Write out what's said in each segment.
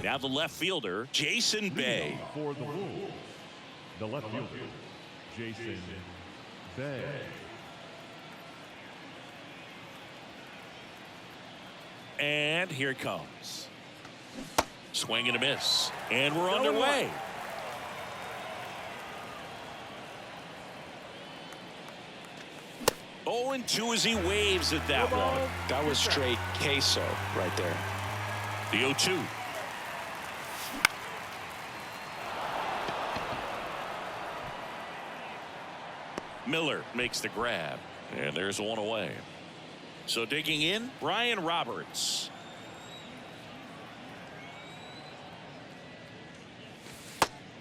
Now the left fielder, Jason Bay. For the Wolves, the left fielder, Jason Bay. And here it comes. Swing and a miss. And we're underway. Oh, and 2 as he waves at that one. That was straight queso right there. The 0-2. Miller makes the grab. And there's one away. So digging in, Brian Roberts.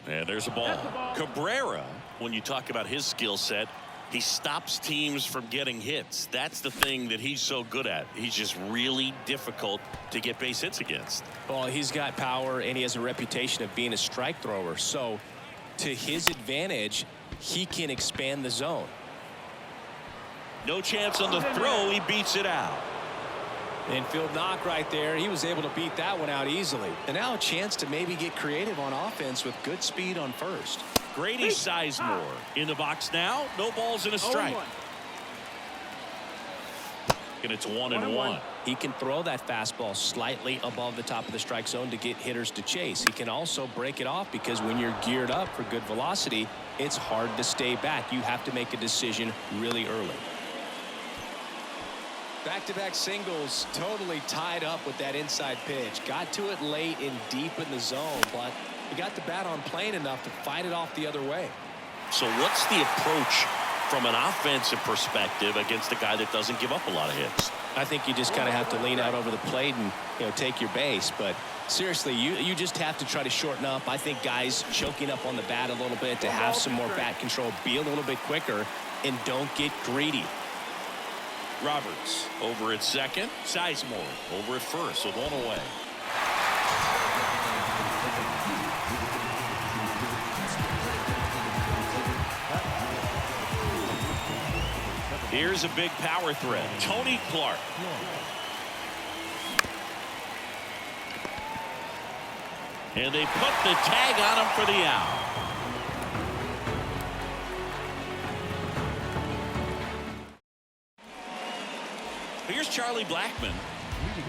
And there's a ball. Cabrera, when you talk about his skill set, he stops teams from getting hits. That's the thing that he's so good at. He's just really difficult to get base hits against. Well, he's got power, and he has a reputation of being a strike thrower. So to his advantage, he can expand the zone. No chance on the throw. He beats it out. Infield knock right there. He was able to beat that one out easily. And now a chance to maybe get creative on offense with good speed on first. Grady Sizemore in the box now. No balls and a strike. And it's 1-1. He can throw that fastball slightly above the top of the strike zone to get hitters to chase. He can also break it off because when you're geared up for good velocity, it's hard to stay back. You have to make a decision really early. Back-to-back singles, totally tied up with that inside pitch. Got to it late and deep in the zone, but he got the bat on plane enough to fight it off the other way. So what's the approach from an offensive perspective against a guy that doesn't give up a lot of hits? I think you just kind of have to lean out over the plate and take your base. But seriously, you just have to try to shorten up. I think guys choking up on the bat a little bit to have some more bat control, be a little bit quicker, and don't get greedy. Roberts over at second. Sizemore over at first with one away. Here's a big power threat. Tony Clark. And they put the tag on him for the out. Here's Charlie Blackmon.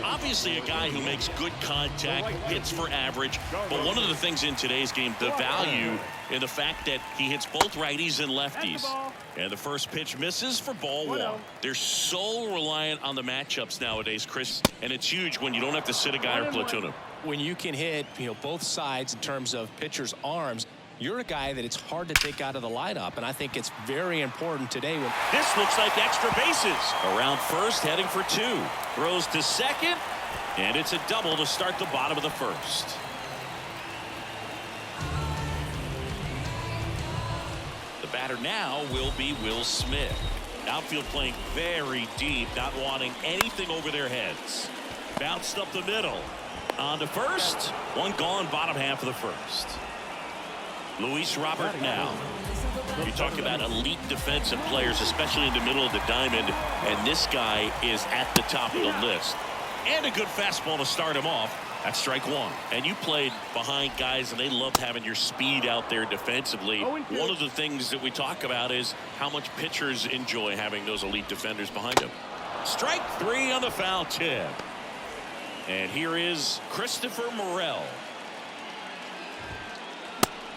Obviously a guy who makes good contact, hits for average, but one of the things in today's game, the value in the fact that he hits both righties and lefties. And the first pitch misses for ball one. They're so reliant on the matchups nowadays, Chris, and it's huge when you don't have to sit a guy or platoon him. When you can hit, both sides in terms of pitchers' arms, you're a guy that it's hard to take out of the lineup, and I think it's very important today. This looks like extra bases. Around first, heading for 2. Throws to second, and it's a double to start the bottom of the first. The batter now will be Will Smith. Outfield playing very deep, not wanting anything over their heads. Bounced up the middle. On to first. One gone, bottom half of the first. Luis Robert now. You talk about elite defensive players, especially in the middle of the diamond, and this guy is at the top of the list. And a good fastball to start him off. That's strike one. And you played behind guys, and they love having your speed out there defensively. One of the things that we talk about is how much pitchers enjoy having those elite defenders behind them. Strike 3 on the foul tip. And here is Christopher Morel.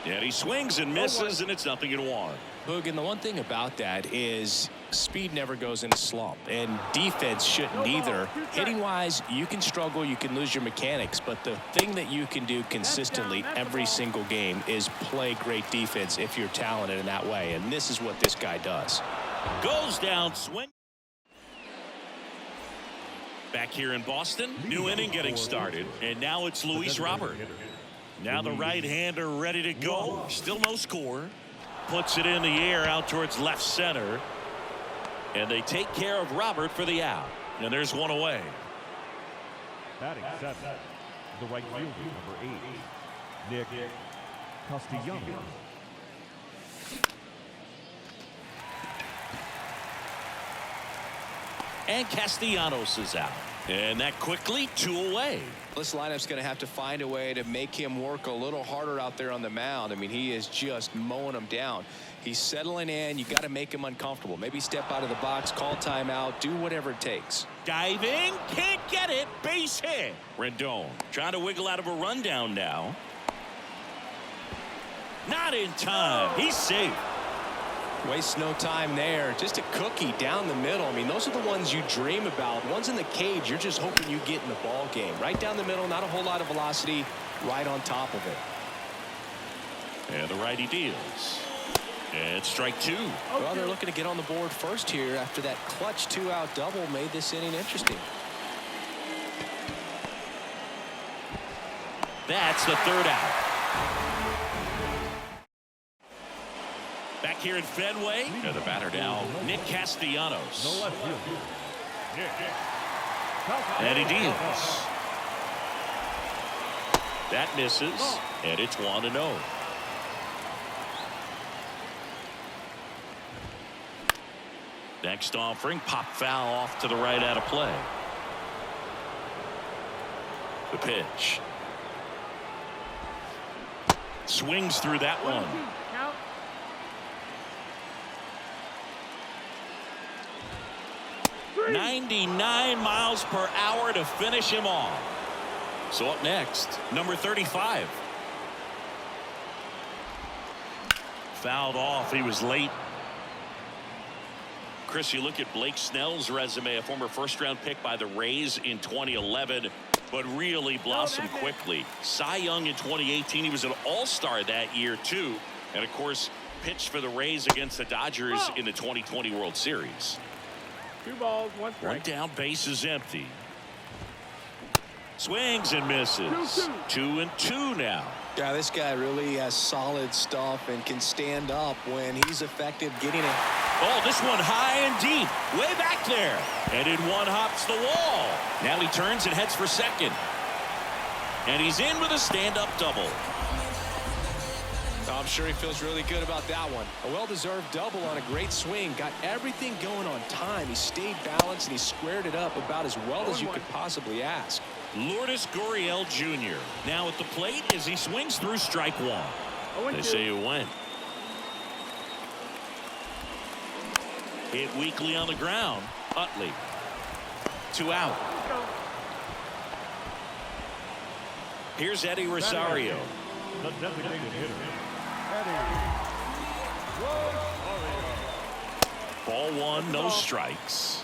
And he swings and misses, and it's 0-1. Hoog, and the one thing about that is speed never goes in a slump, and defense shouldn't either. Hitting-wise, you can struggle, you can lose your mechanics, but the thing that you can do consistently every single game is play great defense if you're talented in that way, and this is what this guy does. Goes down, swing. Back here in Boston, new inning getting started, and now it's Luis Robert. Now the right-hander ready to go. Still no score. Puts it in the air out towards left center. And they take care of Robert for the out. And there's one away. Batting 7, the right fielder, number 8, Nick Castellanos. And Castellanos is out. And that quickly 2 away. This lineup's going to have to find a way to make him work a little harder out there on the mound. I mean, he is just mowing them down. He's settling in. You got to make him uncomfortable. Maybe step out of the box, call timeout, do whatever it takes. Diving, can't get it, base hit. Rendon trying to wiggle out of a rundown now. Not in time. He's safe. Waste no time there. Just a cookie down the middle. I mean, those are the ones you dream about. Ones in the cage, you're just hoping you get in the ball game. Right down the middle, not a whole lot of velocity, right on top of it. And the righty deals. And strike 2. Well, they're looking to get on the board first here after that clutch 2-out double made this inning interesting. That's the 3rd out. Back here in Fenway. And the batter now, Nick Castellanos. And he deals. That misses. And it's 1-0. Next offering, pop foul off to the right out of play. The pitch. Swings through that one. 99 miles per hour to finish him off. So up next, number 35. Fouled off. He was late. Chris, you look at Blake Snell's resume, a former first-round pick by the Rays in 2011, but really blossomed quickly. Cy Young in 2018. He was an all-star that year, too. And, of course, pitched for the Rays against the Dodgers in the 2020 World Series. 2 balls, 1 strike. One down, base is empty. Swings and misses. 2-2 now. Yeah, this guy really has solid stuff and can stand up when he's effective getting it. Oh, this one high and deep, way back there. And in one hops the wall. Now he turns and heads for second. And he's in with a stand-up double. I'm sure he feels really good about that one. A well-deserved double on a great swing. Got everything going on time. He stayed balanced and he squared it up about as well as you could possibly ask. Lourdes Gurriel Jr. now at the plate as he swings through strike 1. They say it went. Hit weakly on the ground. Utley. 2 out. Here's Eddie Rosario. The designated hitter. Ball 1, no strikes.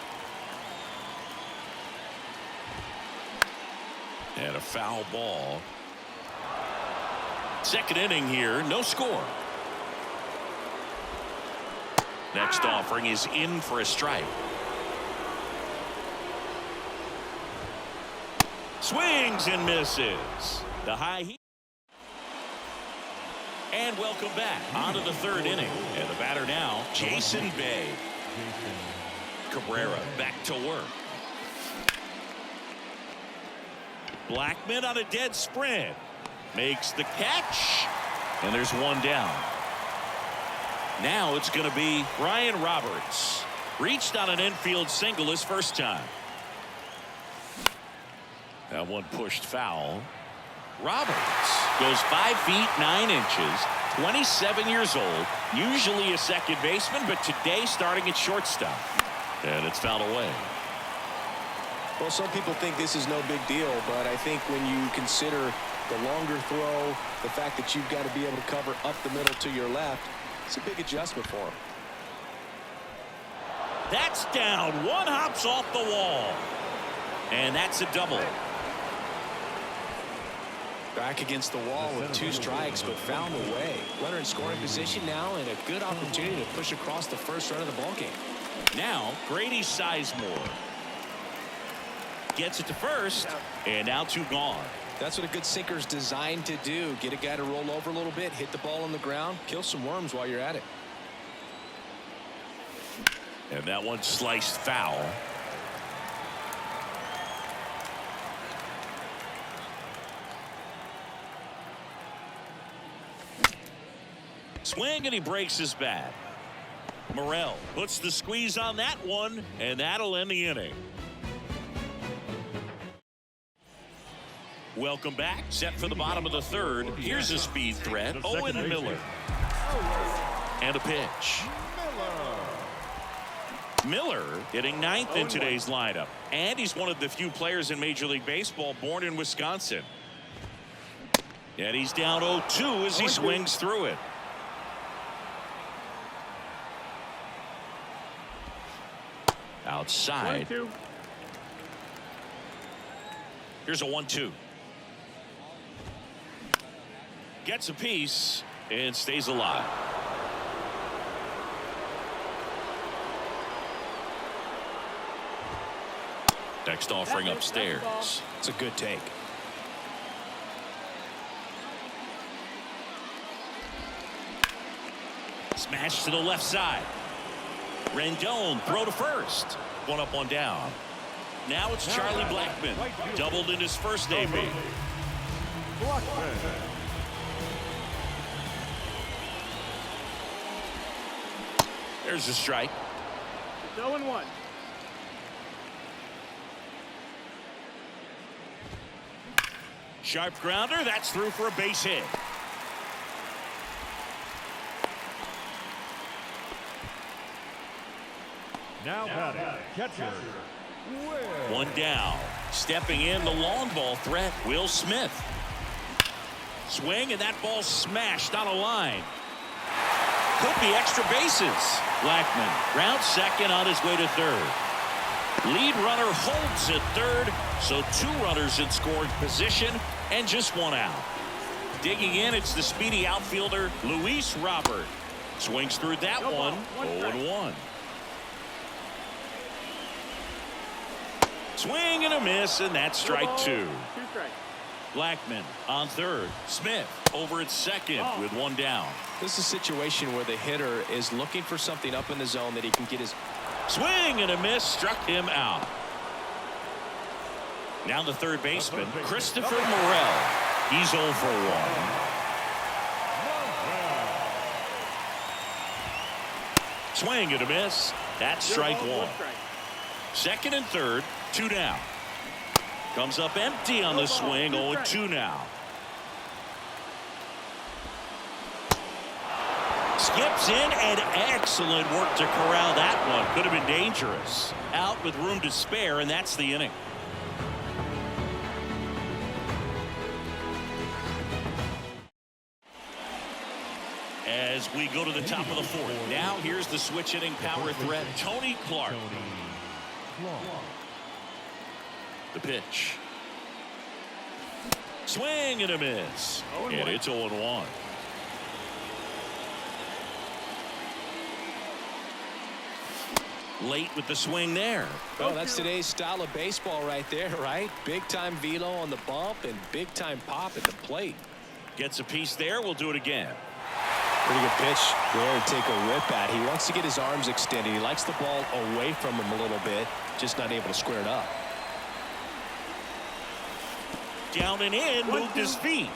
And a foul ball. Second inning here, no score. Next offering is in for a strike. Swings and misses. The high heat. And welcome back onto the 3rd inning. And the batter now, Jason Bay. Cabrera back to work. Blackman on a dead sprint. Makes the catch. And there's 1 down. Now it's going to be Ryan Roberts. Reached on an infield single his first time. That one pushed foul. Roberts goes 5 feet 9 inches, 27 years old, usually a second baseman, but today starting at shortstop. And it's fouled away. Well, some people think this is no big deal, but I think when you consider the longer throw, the fact that you've got to be able to cover up the middle to your left, it's a big adjustment for him. That's down. One hops off the wall. And that's a double. Back against the wall with 2 strikes, but found a way. Runner in scoring position now and a good opportunity to push across the first run of the ballgame. Now Grady Sizemore gets it to first, and now 2 gone. That's what a good sinker's designed to do. Get a guy to roll over a little bit, hit the ball on the ground, kill some worms while you're at it. And that one sliced foul. Swing, and he breaks his bat. Morel puts the squeeze on that one, and that'll end the inning. Welcome back. Set for the bottom of the third. Here's a speed threat. Owen Miller. And a pitch. Miller hitting ninth in today's lineup. And he's one of the few players in Major League Baseball born in Wisconsin. And he's down 0-2 as he swings through it. Outside. 1-2. Here's a 1-2. Gets a piece and stays alive. Next offering upstairs. It's a good take. Smash to the left side. Rendon throw to first. One up, one down. Now it's Charlie Blackmon. Doubled in his first AB. There's a strike. It's 0-1. Sharp grounder. That's through for a base hit. Now batting, catcher. One down. Stepping in, the long ball threat, Will Smith. Swing, and that ball smashed on a line. Could be extra bases. Blackmon rounds second on his way to third. Lead runner holds at third, so 2 runners in scoring position and just 1 out. Digging in, it's the speedy outfielder Luis Robert. Swings through that one. 0-1. Swing and a miss, and that's strike 2. 2 strikes. Blackmon on third. Smith over at second with 1 down. This is a situation where the hitter is looking for something up in the zone that he can get his Swing and a miss, struck him out. Now the third baseman, Christopher Morel. He's 0 for 1. Swing and a miss. That's strike 1. Second and third, 2 down. Comes up empty on the swing, 0-2 now. Skips in, and excellent work to corral that one. Could have been dangerous. Out with room to spare, and that's the inning. As we go to the top of the fourth. Now here's the switch hitting power threat, Tony Clark. The pitch. Swing and a miss. And it's 0-1. Late with the swing there. Well, that's today's style of baseball right there, right? Big time velo on the bump and big time pop at the plate. Gets a piece there. We'll do it again. Pretty good pitch there to take a rip at. He wants to get his arms extended. He likes the ball away from him a little bit, just not able to square it up. Down and in, moved his feet.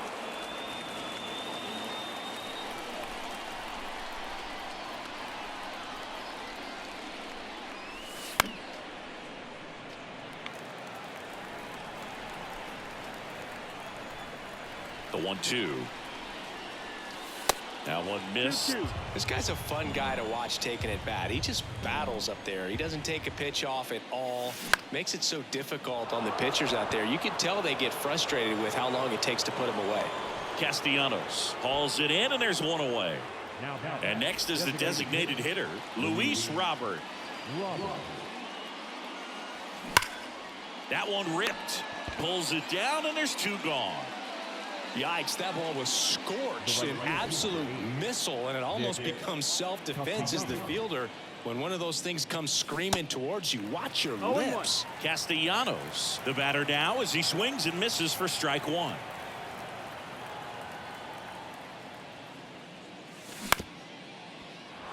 The 1-2. Now one missed. This guy's a fun guy to watch taking at bat. He just battles up there. He doesn't take a pitch off at all. Makes it so difficult on the pitchers out there. You can tell they get frustrated with how long it takes to put him away. Castellanos hauls it in, and there's 1 away. And next is the designated hitter, Luis Robert. That one ripped. Pulls it down, and there's 2 gone. Yikes, that ball was scorched, an absolute missile, and it almost becomes self-defense as the fielder. When one of those things comes screaming towards you, watch your lips. Castellanos, the batter now, as he swings and misses for strike 1.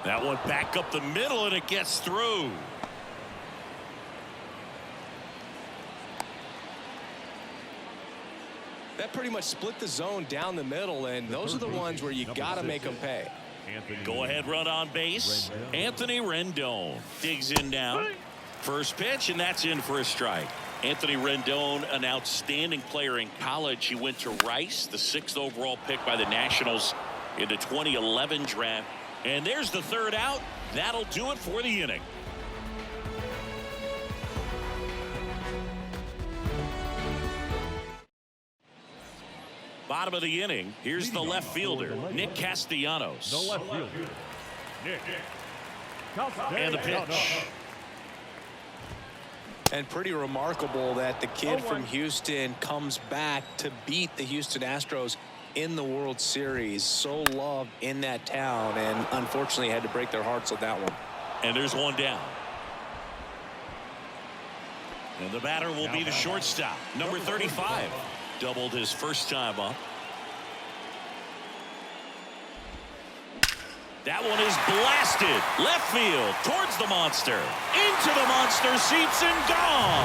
That one back up the middle, and it gets through. That pretty much split the zone down the middle, and those are the ones where you got to make them pay. Go ahead run on base. Anthony Rendon digs in down. First pitch, and that's in for a strike. Anthony Rendon, an outstanding player in college. He went to Rice, the 6th overall pick by the Nationals in the 2011 draft. And there's the third out. That'll do it for the inning. Bottom of the inning. Here's the left fielder, Nick Castellanos. The left fielder, Nick. And the pitch. And pretty remarkable that the kid from Houston comes back to beat the Houston Astros in the World Series. So loved in that town, and unfortunately had to break their hearts on that one. And there's one down. And the batter will be the shortstop, number 35. Doubled his first time up. That one is blasted left field towards the monster, into the monster seats and gone.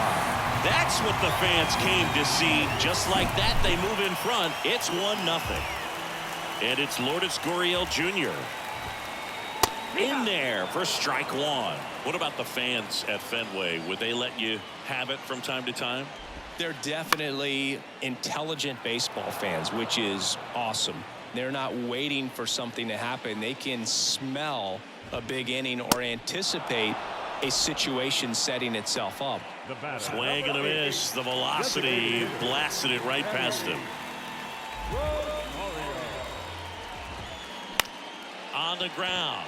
That's what the fans came to see. Just like that, they move in front. It's 1-0, and it's Lourdes Gurriel Jr. in there for strike one. What about the fans at Fenway? Would they let you have it from time to time? They're definitely intelligent baseball fans, which is awesome. They're not waiting for something to happen. They can smell a big inning or anticipate a situation setting itself up. Swing and a miss. The velocity blasted it right past him. On the ground.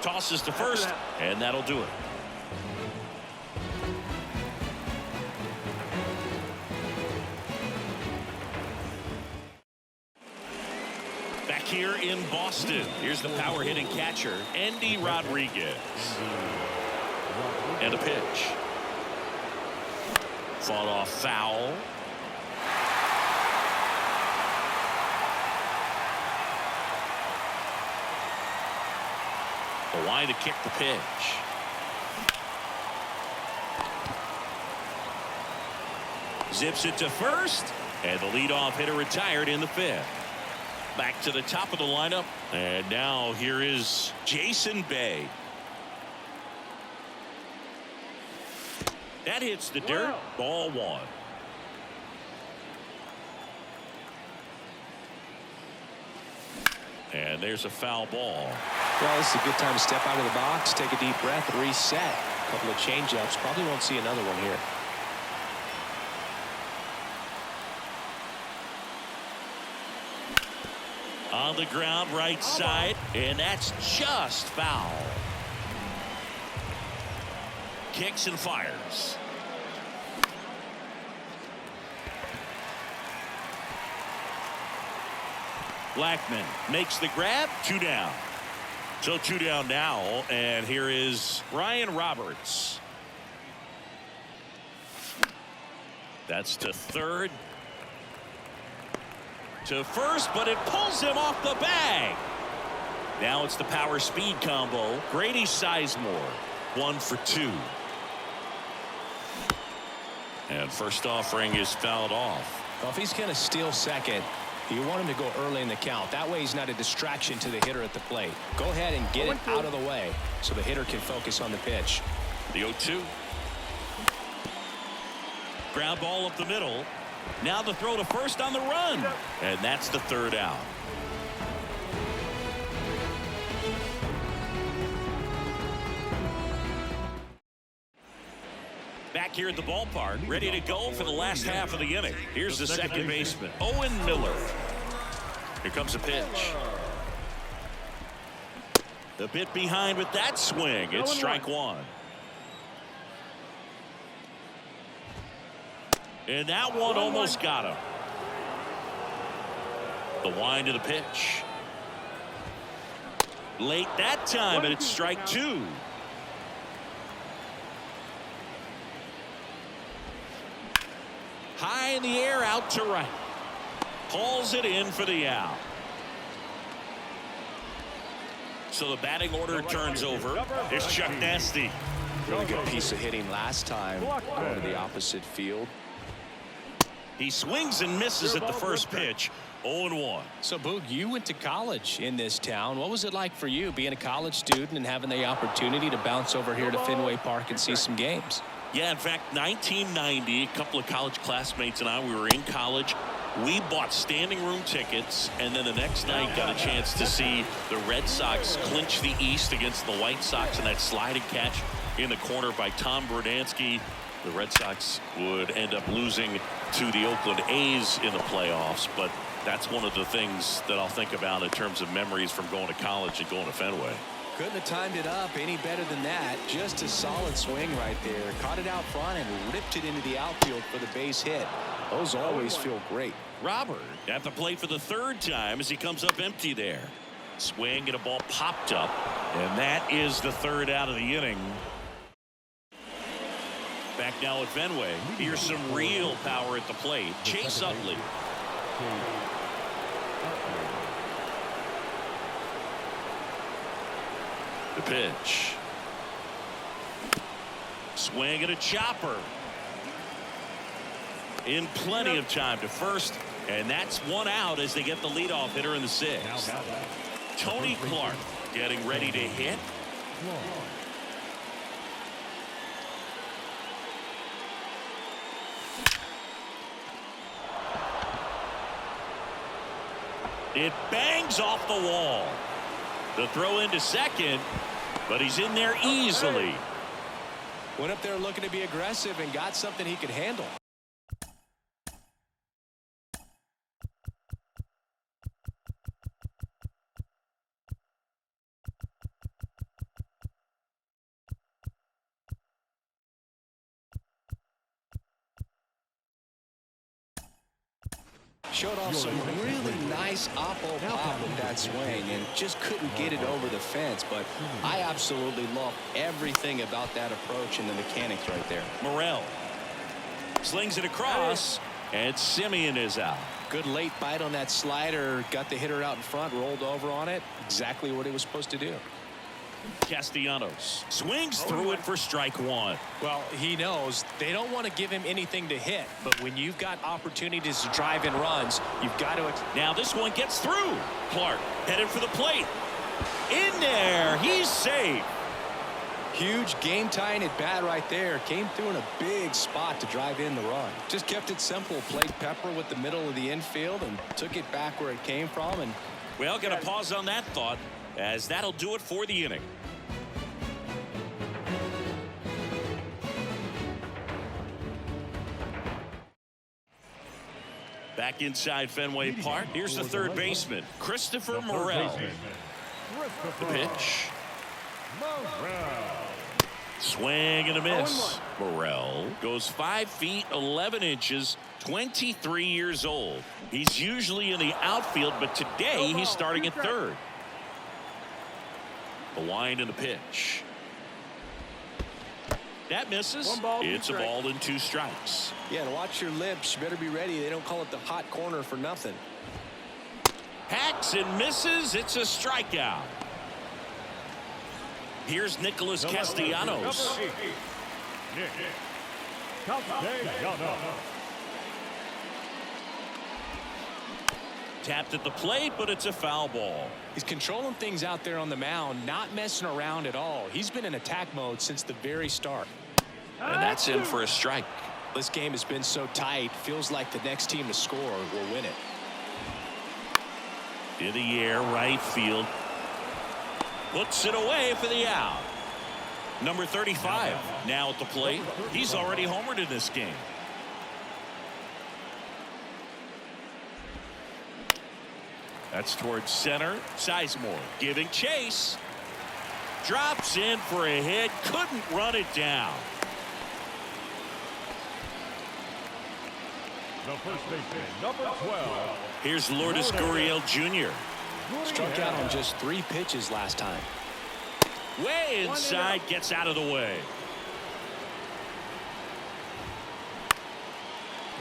Tosses to first, and that'll do it. Back here in Boston, here's the power hitting catcher, Andy Rodriguez. And a pitch. Fought off foul. The line to kick the pitch. Zips it to first, and the leadoff hitter retired in the 5th. Back to the top of the lineup, and now here is Jason Bay. That hits the dirt. Ball one. And there's a foul ball. Well, this is a good time to step out of the box, take a deep breath, reset. A couple of changeups. Probably won't see another one here. On the ground, right side, and that's just foul. Kicks and fires. Blackman makes the grab. 2 down. So 2 down now, and here is Ryan Roberts. That's to third. To first, but it pulls him off the bag. Now it's the power speed combo. Grady Sizemore, 1 for 2. And first offering is fouled off. Well, if he's going to steal second, you want him to go early in the count. That way he's not a distraction to the hitter at the plate. Go ahead and get it out of the way so the hitter can focus on the pitch. The 0-2. Ground ball up the middle. Now the throw to first on the run. And that's the third out. Back here at the ballpark, ready to go for the last half of the inning. Here's the second baseman, Owen Miller. Here comes a pitch. A bit behind with that swing. It's strike one. And that one almost got him. The wind to the pitch. Late that time, and it's strike two. High in the air, out to right. Hauls it in for the out. So the batting order turns over. There's Chuck Nasty. Really good piece of hitting last time going to the opposite field. He swings and misses at the first pitch. 0-1. So, Boog, you went to college in this town. What was it like for you being a college student and having the opportunity to bounce over here to Fenway Park and see some games? Yeah, in fact, 1990, a couple of college classmates and I, we were in college. We bought standing room tickets, and then the next night got a chance to see the Red Sox clinch the East against the White Sox in that sliding catch in the corner by Tom Berdansky. The Red Sox would end up losing to the Oakland A's in the playoffs, but that's one of the things that I'll think about in terms of memories from going to college and going to Fenway. Couldn't have timed it up any better than that. Just a solid swing right there. Caught it out front and ripped it into the outfield for the base hit. Those always feel great. Robert at the plate for the third time as he comes up empty there. Swing and a ball popped up, and that is the third out of the inning. Back now at Fenway. Here's some real power at the plate. Chase Utley. The pitch. Swing and a chopper. In plenty of time to first, and that's one out as they get the leadoff hitter in the sixth. Tony Clark getting ready to hit. It bangs off the wall. The throw into second, but he's in there easily. Went up there looking to be aggressive and got something he could handle. Showed off some really nice oppo pop with that swing and just couldn't get it over the fence. But I absolutely love everything about that approach and the mechanics right there. Morel slings it across, and Simeon is out. Good late bite on that slider. Got the hitter out in front, rolled over on it. Exactly what he was supposed to do. Castellanos swings through it for strike one. Well, he knows they don't want to give him anything to hit, but when you've got opportunities to drive in runs, you've got to. Now this one gets through. Clark headed for the plate. In there, he's safe. Huge game tying at bat right there. Came through in a big spot to drive in the run. Just kept it simple. Played Pepper with the middle of the infield and took it back where it came from. And well, gonna pause on that thought, as that'll do it for the inning. Back inside Fenway Park, here's the third baseman, Christopher Morel. The pitch. Swing and a miss. Morel goes 5 feet 11 inches, 23 years old. He's usually in the outfield, but today he's starting at third. The wind and the pitch. That misses. It's a ball and 2 strikes. Yeah, and watch your lips. You better be ready. They don't call it the hot corner for nothing. Hacks and misses. It's a strikeout. Here's Nicholas Castellanos. Tapped at the plate, but it's a foul ball. He's controlling things out there on the mound, not messing around at all. He's been in attack mode since the very start. And that's in for a strike. This game has been so tight. Feels like the next team to score will win it. In the air, right field. Puts it away for the out. Number 35 now at the plate. He's already homered in this game. That's towards center. Sizemore giving chase. Drops in for a hit. Couldn't run it down. The first baseman, number 12. Here's Lourdes Gurriel Jr. Struck out on just 3 pitches last time. Way inside, gets out of the way.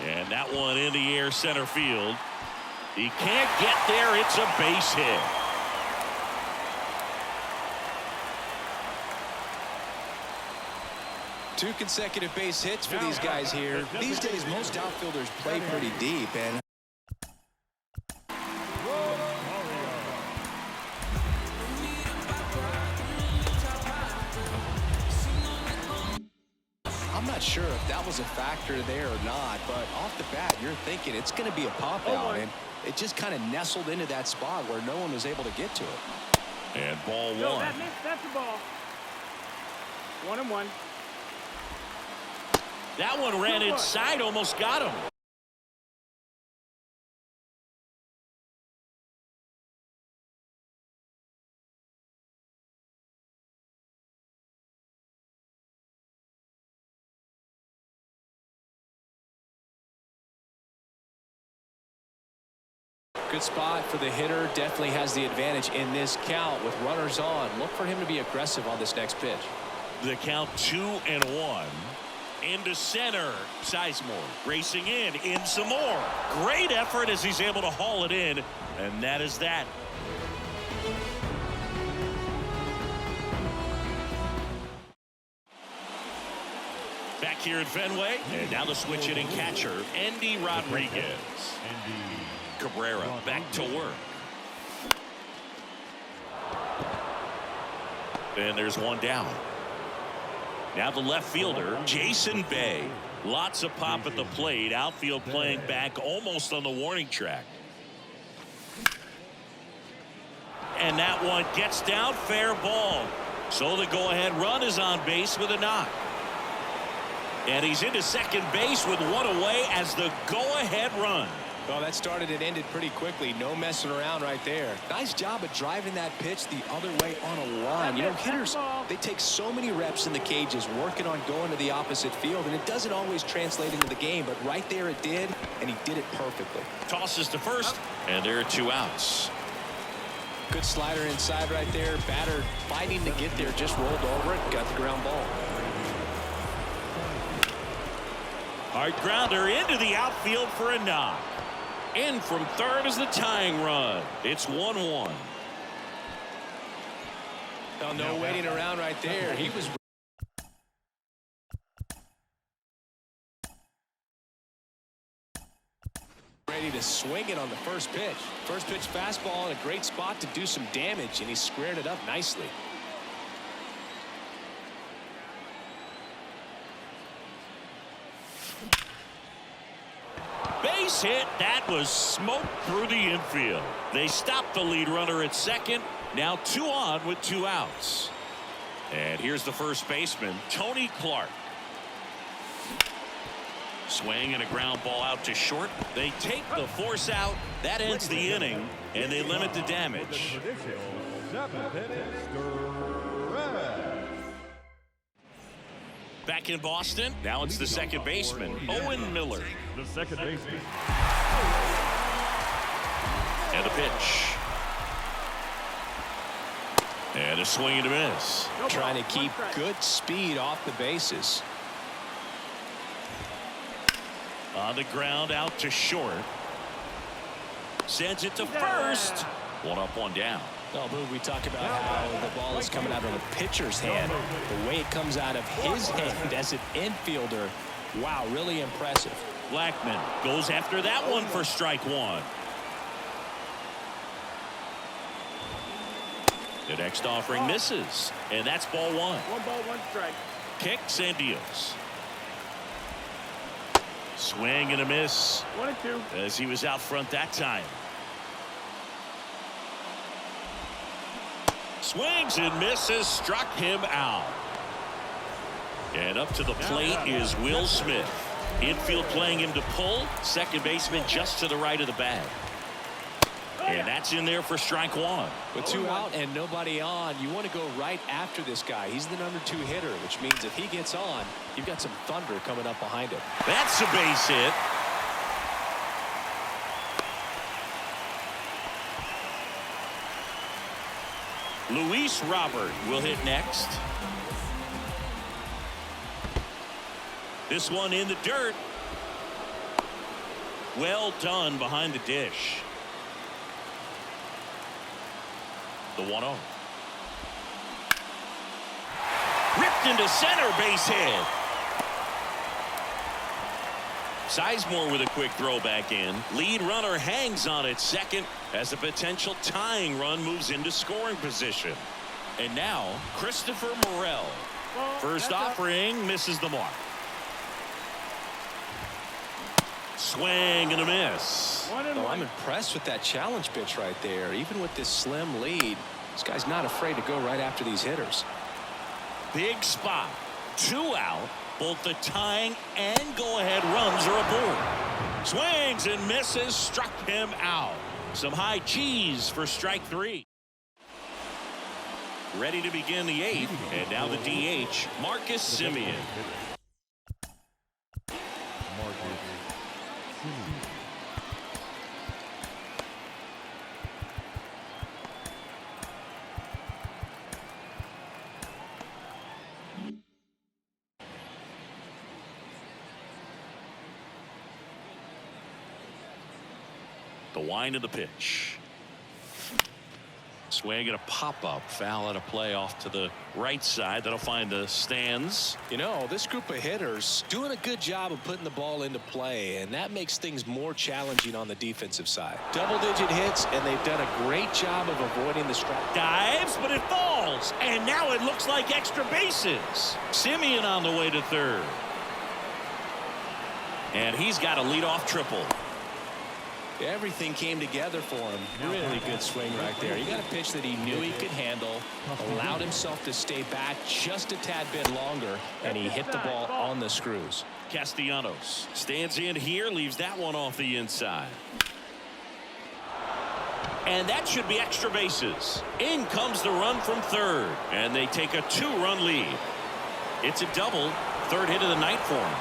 And that one in the air center field. He can't get there. It's a base hit. Two consecutive base hits for these guys here. These days, most outfielders play pretty deep, and I'm not that was a factor there or not, but off the bat, you're thinking it's going to be a pop out, and it just kind of nestled into that spot where no one was able to get to it. And ball Yo, one. that's the ball. 1-1. That one ran inside, almost got him. Good spot for the hitter. Definitely has the advantage in this count with runners on. Look for him to be aggressive on this next pitch. The count 2-1. Into center. Sizemore racing in some more. Great effort as he's able to haul it in. And that is that. Back here at Fenway. And now the switch hitting catcher, Andy Rodriguez. Cabrera back to work. And there's one down. Now the left fielder, Jason Bay. Lots of pop at the plate. Outfield playing back almost on the warning track. And that one gets down, fair ball. So the go-ahead run is on base with a knock. And he's into second base with one away as the go-ahead run. Well, that started and ended pretty quickly. No messing around right there. Nice job of driving that pitch the other way on a line. You know, hitters, they take so many reps in the cages working on going to the opposite field, and it doesn't always translate into the game, but right there it did, and he did it perfectly. Tosses to first, and there are 2 outs. Good slider inside right there. Batter fighting to get there, just rolled over it, got the ground ball. Hard grounder into the outfield for a knock. In from third is the tying run. It's 1-1. Well, no waiting around right there. He was ready to swing it on the first pitch. First pitch fastball in a great spot to do some damage, and he squared it up nicely. Base hit. That was smoke through the infield. They stopped the lead runner at second. Now 2 on with 2 outs. And here's the first baseman, Tony Clark. Swing and a ground ball out to short. They take the force out. That ends the inning, and they limit the damage. Back in Boston, now it's the second baseman, Owen Miller. The second baseman. And a pitch. And a swing and a miss. Trying to keep good speed off the bases. On the ground out to short. Sends it to first. 1 up, 1 down. Well, Boog, we talk about how the ball is coming out of the pitcher's hand. The way it comes out of his hand as an infielder, wow, really impressive. Blackman goes after that one for strike 1. The next offering misses, and that's ball 1. 1 ball, 1 strike. Kicks and deals. Swing and a miss 1-2 as he was out front that time. Swings and misses, struck him out. And up to the plate is Will Smith. Infield playing him to pull. Second baseman just to the right of the bag. And that's in there for strike 1. With 2 out and nobody on, you want to go right after this guy. He's the number 2 hitter, which means if he gets on, you've got some thunder coming up behind him. That's a base hit. Luis Robert will hit next. This one in the dirt. Well done behind the dish. The 1-0. Ripped into center, base hit. Sizemore with a quick throw back in. Lead runner hangs on at second as a potential tying run moves into scoring position. And now Christopher Morel. First offering misses the mark. Swing and a miss. Oh, I'm impressed with that challenge pitch right there. Even with this slim lead, this guy's not afraid to go right after these hitters. Big spot. 2 out. Both the tying and go-ahead runs are aboard. Swings and misses. Struck him out. Some high cheese for strike 3. Ready to begin the 8th. And now the DH, Marcus Semien. The wind of the pitch. Swing and a pop-up. Foul and a play off to the right side. That'll find the stands. You know, this group of hitters doing a good job of putting the ball into play, and that makes things more challenging on the defensive side. Double-digit hits, and they've done a great job of avoiding the strike. Dives, but it falls. And now it looks like extra bases. Semien on the way to third. And he's got a leadoff triple. Everything came together for him. Really good swing right there. He got a pitch that he knew he could handle, allowed himself to stay back just a tad bit longer, and he hit the ball on the screws. Castellanos stands in here, leaves that one off the inside. And that should be extra bases. In comes the run from third, and they take a 2-run lead. It's a double, third hit of the night for him.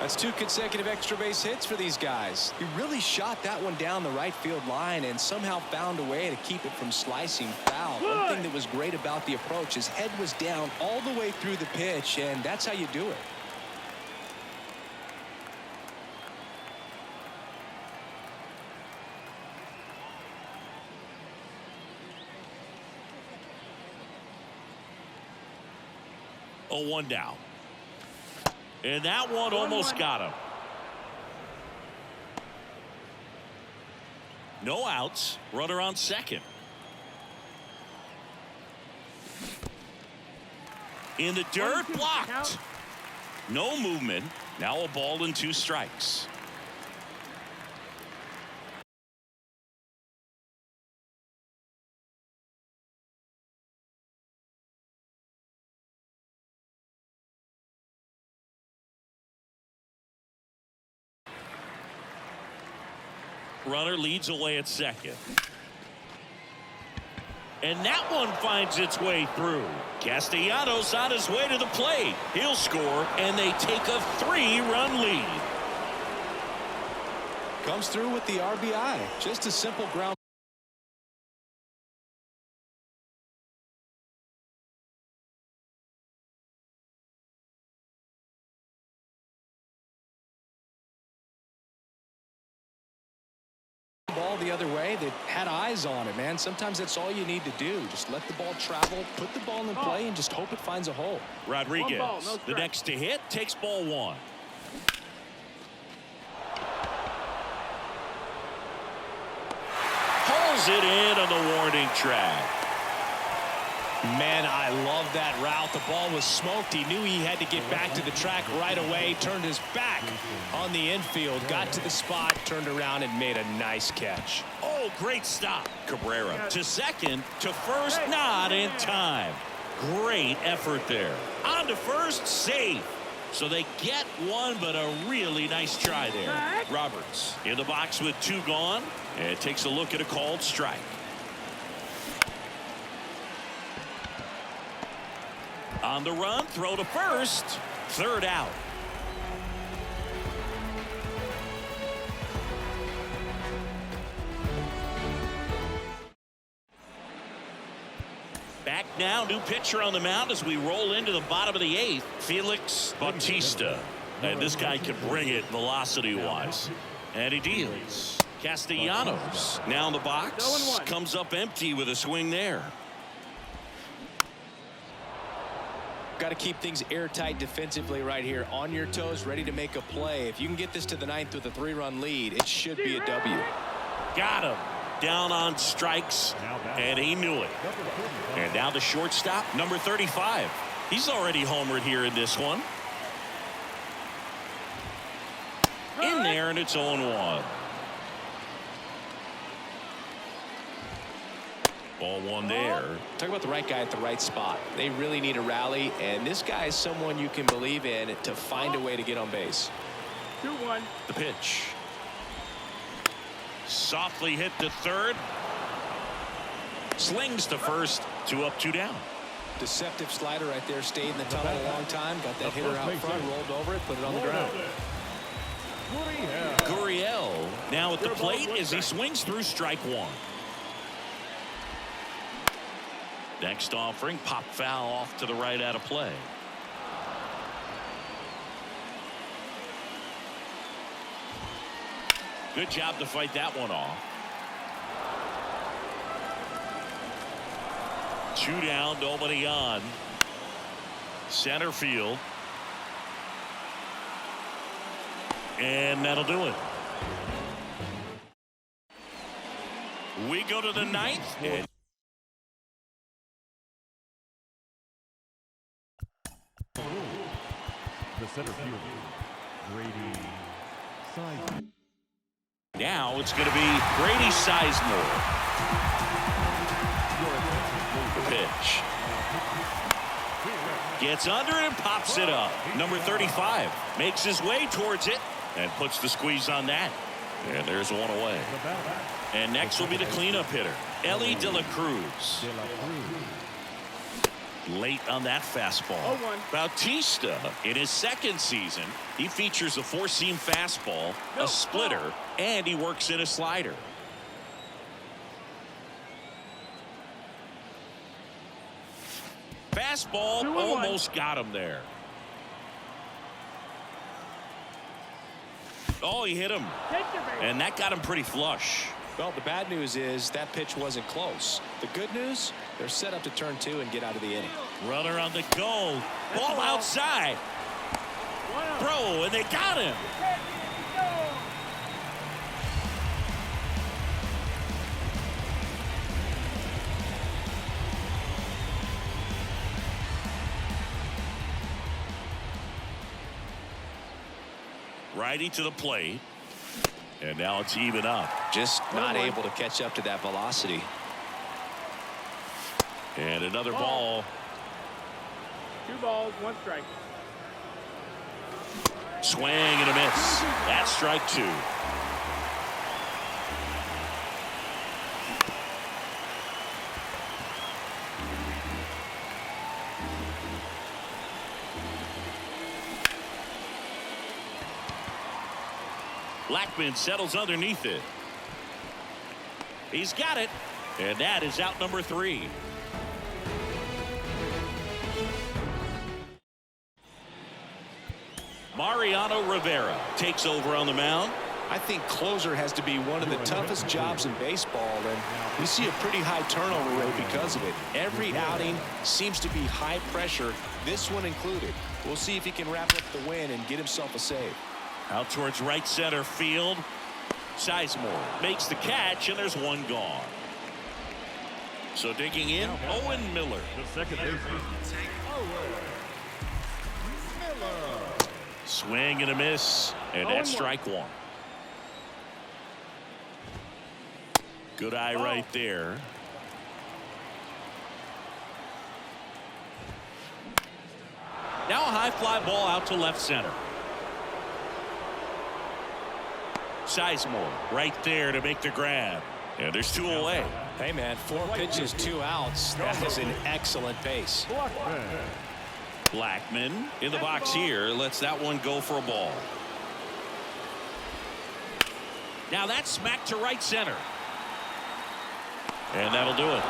That's 2 consecutive extra base hits for these guys. He really shot that one down the right field line and somehow found a way to keep it from slicing foul. One thing that was great about the approach, his head was down all the way through the pitch, and that's how you do it. Oh, 1 down. And that one almost got him. No outs. Runner on second. In the dirt, blocked. No movement. Now a ball and 2 strikes. Runner leads away at second. And that one finds its way through. Castellanos on his way to the plate. He'll score, and they take a 3-run lead. Comes through with the RBI. Just a simple ground. Ball the other way. They had eyes on it, man. Sometimes that's all you need to do. Just let the ball travel, put the ball in play, and just hope it finds a hole. Rodriguez, the next to hit, takes ball 1. Pulls it in on the warning track. Man, I love that route. The ball was smoked. He knew he had to get back to the track right away. Turned his back on the infield. Got to the spot, turned around, and made a nice catch. Oh, great stop. Cabrera to second, to first, not in time. Great effort there. On to first, safe. So they get one, but a really nice try there. Roberts in the box with 2 gone, and takes a look at a called strike. On the run, throw to first, 3rd out. Back now, new pitcher on the mound as we roll into the bottom of the 8th, Felix Bautista. And this guy can bring it velocity-wise. And he deals. Castellanos now in the box, comes up empty with a swing there. Got to keep things airtight defensively right here. On your toes, ready to make a play. If you can get this to the 9th with a 3-run lead, it should be a W. Got him. Down on strikes, and he knew it. And now the shortstop, number 35. He's already homered here in this one. in there, and it's 0-1. Ball one there. Talk about the right guy at the right spot. They really need a rally, and this guy is someone you can believe in to find a way to get on base. 2-1. The pitch. Softly hit to third. Slings to first. 2 up, 2 down. Deceptive slider right there. Stayed in the tunnel a long time. Got that hitter out front, rolled over it, put it on the ground. Gurriel now at the plate as he swings through strike one. Next offering, pop foul off to the right out of play. Good job to fight that one off. 2 down, nobody on. Center field. And that'll do it. We go to the 9th. And The center fielder, Grady Sizemore. now it's going to be Grady Sizemore. The pitch. Gets under it and pops it up. Number 35 makes his way towards it and puts the squeeze on that. And there's one away. And next will be the cleanup hitter, Ellie De La Cruz. Late on that fastball. 0-1. Bautista, in his second season, he features a 4-seam fastball, a splitter, and he works in a slider. Fastball 2-1. almost got him there. Oh, he hit him. Take your base. And that got him pretty flush. Well, the bad news is that pitch wasn't close. The good news, they're set up to turn 2 and get out of the inning. Runner on the go. Ball outside. Throw, and they got him. Righty to the plate. And now it's even up. Just not able to catch up to that velocity. And another ball. 2 balls, 1 strike. Swing and a miss. That's strike 2. Blackman settles underneath it. He's got it. And that is out number 3. Mariano Rivera takes over on the mound. I think closer has to be one of the toughest jobs in baseball, and we see a pretty high turnover rate because of it. Every outing seems to be high pressure, this one included. We'll see if he can wrap up the win and get himself a save. Out towards right center field. Sizemore makes the catch, and there's one gone. So digging in, Owen Miller. The second baseman, Swing and a miss, and that's strike 1. Good eye right there. Now a high fly ball out to left center. Sizemore right there to make the grab. And there's 2 away. Hey, man, 4 pitches, 2 outs. That is an excellent pace. Blackman in the box here lets that one go for a ball. Now that's smacked to right center. And that'll do it.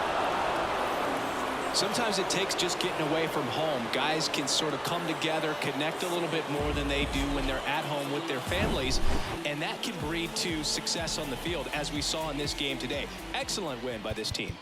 Sometimes it takes just getting away from home. Guys can sort of come together, connect a little bit more than they do when they're at home with their families, and that can breed to success on the field, as we saw in this game today. Excellent win by this team.